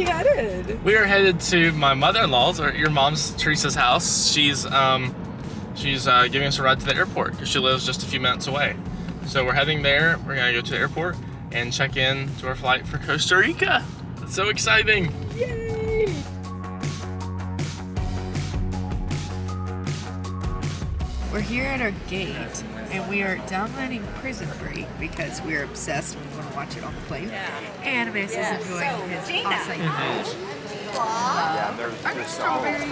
we headed? We are headed to my mother-in-law's, or your mom's, Teresa's house. She's giving us a ride to the airport because she lives just a few minutes away. So we're heading there. We're gonna go to the airport and check in to our flight for Costa Rica. It's so exciting. Yay! We're here at our gate, and we are downloading Prison Break because we're obsessed. We want to watch it on the plane. And Amas is enjoying his acai Are there strawberries?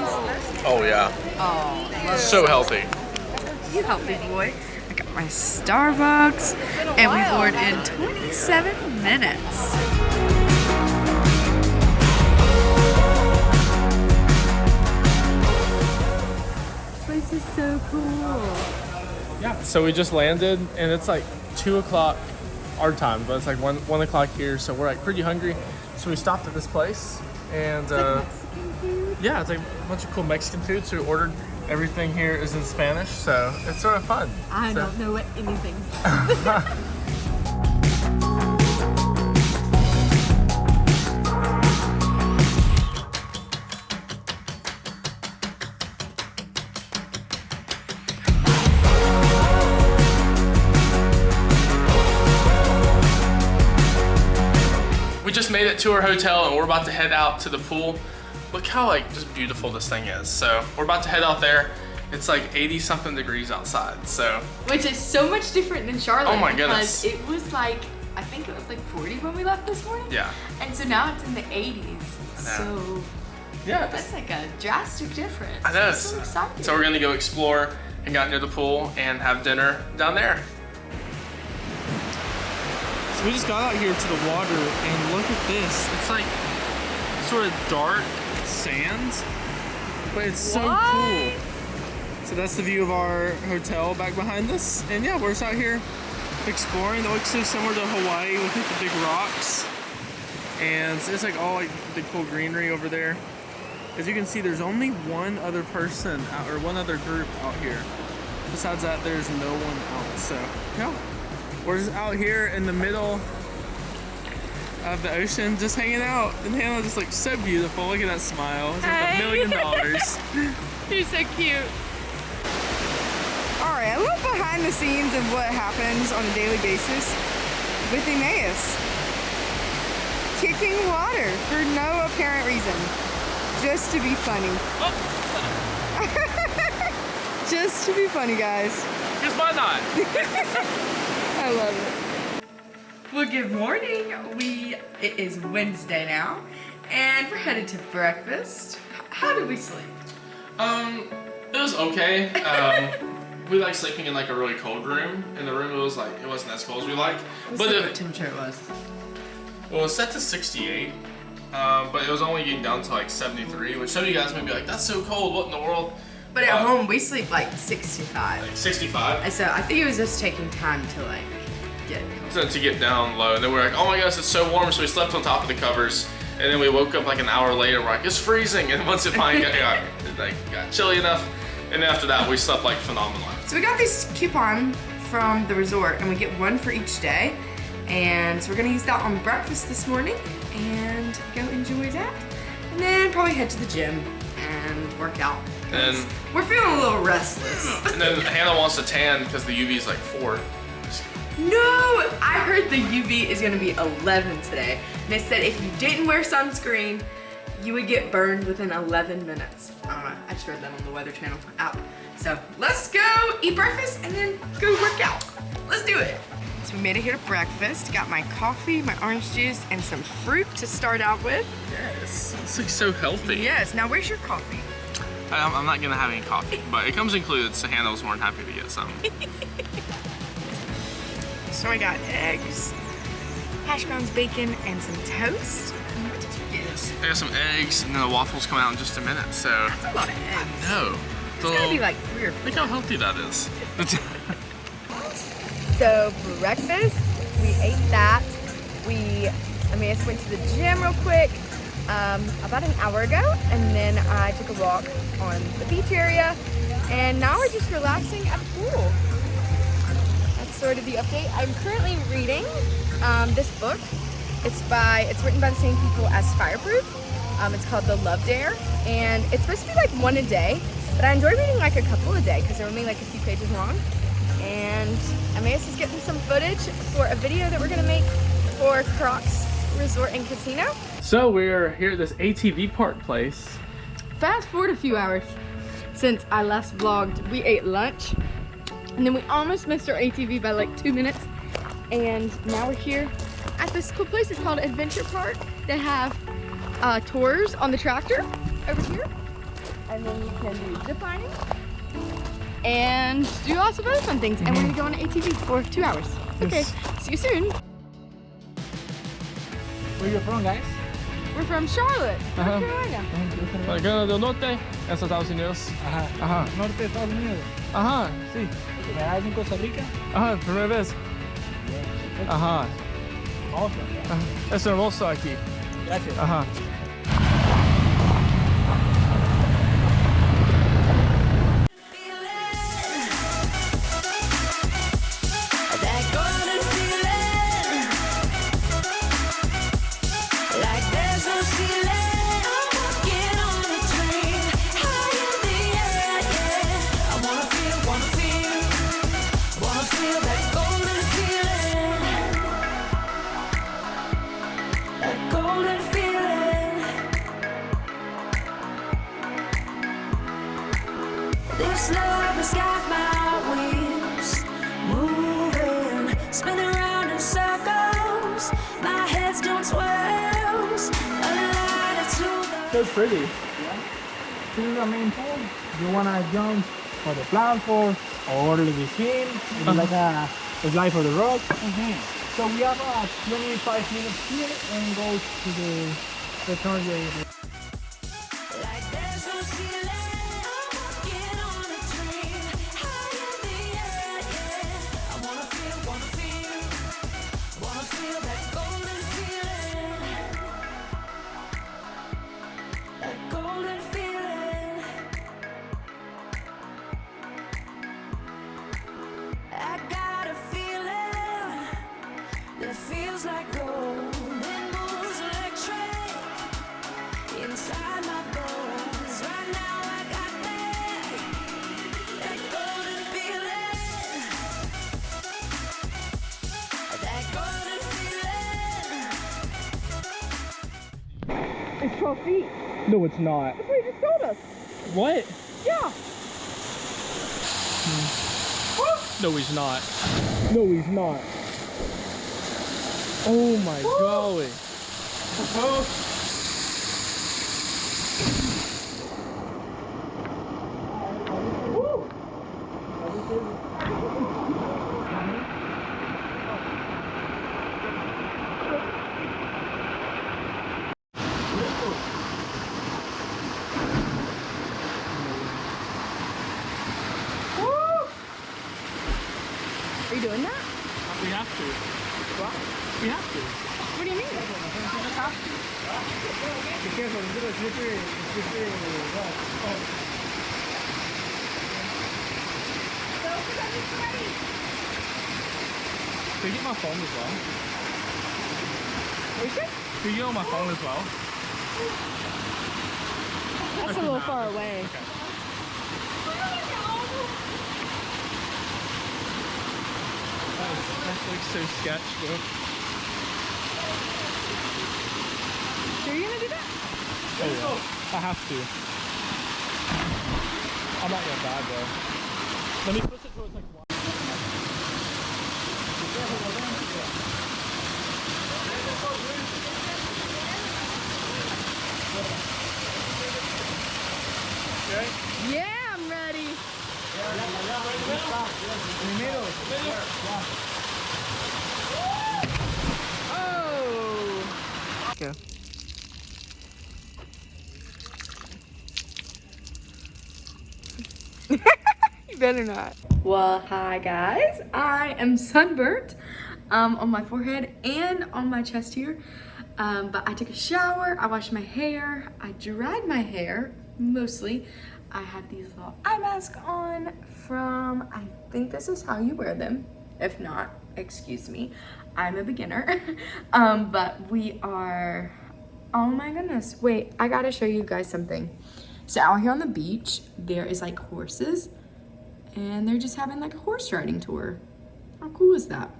Oh yeah. Oh, So healthy. you healthy boy. I got my Starbucks, and we board in 27 minutes. This is so cool. Yeah. So we just landed, and it's like 2 o'clock our time, but it's like 1 o'clock here. So we're like pretty hungry. So we stopped at this place, and Mexican food? yeah, it's like a bunch of cool Mexican food. So we ordered. Everything here is in Spanish, so it's sort of fun. I don't know what anything We just made it to our hotel and we're about to head out to the pool. Look how like just beautiful this thing is. So we're about to head out there. It's like 80 something degrees outside, so. Which is so much different than Charlotte. Oh my goodness. Because it was like, I think it was like 40 when we left this morning. Yeah. And so now it's in the 80s. So yeah, that's like a drastic difference. I know. I'm so excited. So we're gonna go explore and get near the pool and have dinner down there. So we just got out here to the water and look at this. It's like sort of dark sand, but it's so cool. So that's the view of our hotel back behind us. And yeah, we're just out here exploring. It looks so similar to Hawaii with like the big rocks. And it's like all like the cool greenery over there. As you can see, there's only one other person out, or one other group out here. Besides that, there's no one else. So yeah, we're just out here in the middle of the ocean, just hanging out. And Hannah just looks so beautiful. Look at that smile. It's like $1 million. You're so cute. All right, a little behind the scenes of what happens on a daily basis with Emmaus. Kicking water for no apparent reason, just to be funny. Just to be funny, guys. Because why not? I love it. Well, good morning. It is Wednesday now, and we're headed to breakfast. How did we sleep? It was okay. We like sleeping in like a really cold room. In the room, it wasn't as cold as we like. What temperature it was? Well, it was set to 68, but it was only getting down to like 73, which some of you guys may be like, that's so cold, what in the world? But at home, we sleep like 65. Like 65? So I think it was just taking time to like get To get down low, and then we're like, oh my gosh, it's so warm, so we slept on top of the covers, and then we woke up like an hour later, we're like, it's freezing, and once it finally got chilly enough, and then after that, we slept like phenomenal. So we got this coupon from the resort, and we get one for each day. And so we're gonna use that on breakfast this morning and go enjoy that. And then probably head to the gym and work out. And we're feeling a little restless. And then Hannah wants to tan because the UV is like 4. No, I heard the UV is gonna be 11 today. And they said if you didn't wear sunscreen, you would get burned within 11 minutes. I don't know, I just read that on the Weather Channel app. So let's go eat breakfast and then go work out. Let's do it. So we made it here to breakfast. Got my coffee, my orange juice, and some fruit to start out with. Yes, this looks so healthy. Yes, now where's your coffee? I'm not gonna have any coffee, but it comes included, so Hannah was more than happy to get some. So I got eggs, hash browns, bacon, and some toast. And what did you get? I got some eggs, and then the waffles come out in just a minute, so. That's a lot of eggs. No. It's gotta be like 3 or 4. Look how healthy that is. So breakfast, we ate that. Amas went to the gym real quick about an hour ago, and then I took a walk on the beach area, and now we're just relaxing at the pool. That's sort of the update. I'm currently reading this book. It's written by the same people as Fireproof. It's called The Love Dare, and it's supposed to be like one a day, but I enjoy reading like a couple a day because they're only like a few pages long. And Emmaus is getting some footage for a video that we're gonna make for Crocs Resort and Casino. So we're here at this ATV park place. Fast forward a few hours since I last vlogged. We ate lunch, and then we almost missed our ATV by like 2 minutes. And now we're here at this cool place. It's called Adventure Park. They have tours on the tractor over here, and then you can do zip lining and do lots of other fun things. And we're gonna go on an ATV for 2 hours. Okay, see you soon. Where you from, guys? We're from Charlotte, North Carolina. Carolina del Norte, en Estados Unidos. Ajá. Ajá. Norte de Estados Unidos. Ajá, sí. ¿Primera vez en Costa Rica? Ajá, primera vez. Ajá. Awesome. Ajá. Es hermoso aquí. Gracias. Ajá. This love has got my wheels moving, spinning around in circles. My head's doing swirls. So pretty. Yeah. This is the main pool. You wanna jump for the platform or the machine. It's like a slide for the rock. So we have 25 minutes here and go to the return area. Like there's no ceiling. Get on a train, high in the air, yeah. I wanna feel that golden feeling. That golden feeling. I got a feeling that feels like gold. It moves electric inside my bones. Right now I got that golden feeling. That golden feeling. It's 12 feet. No, it's not. That's what you just told us. What? Yeah. No, he's not. No, he's not. Oh my golly. Are you doing that? We have to. What? We have to. What do you mean? Be careful, it's gonna slippery rock. Can you get my phone as well? Are you sure? Can you get on my phone as well? That's a little far away. Okay. That's like so sketch, bro. Sure you're gonna do that? Oh yeah. I have to. I'm not gonna die though. Let me push it towards like one. Okay? Yeah, I'm ready. Oh. Go. You better not. Well, hi guys. I am sunburnt on my forehead and on my chest here. But I took a shower, I washed my hair, I dried my hair, mostly. I have these little eye masks on from, I think this is how you wear them. If not, excuse me. I'm a beginner. But we are, oh my goodness. Wait, I gotta show you guys something. So out here on the beach, there is like horses and they're just having like a horse riding tour. How cool is that?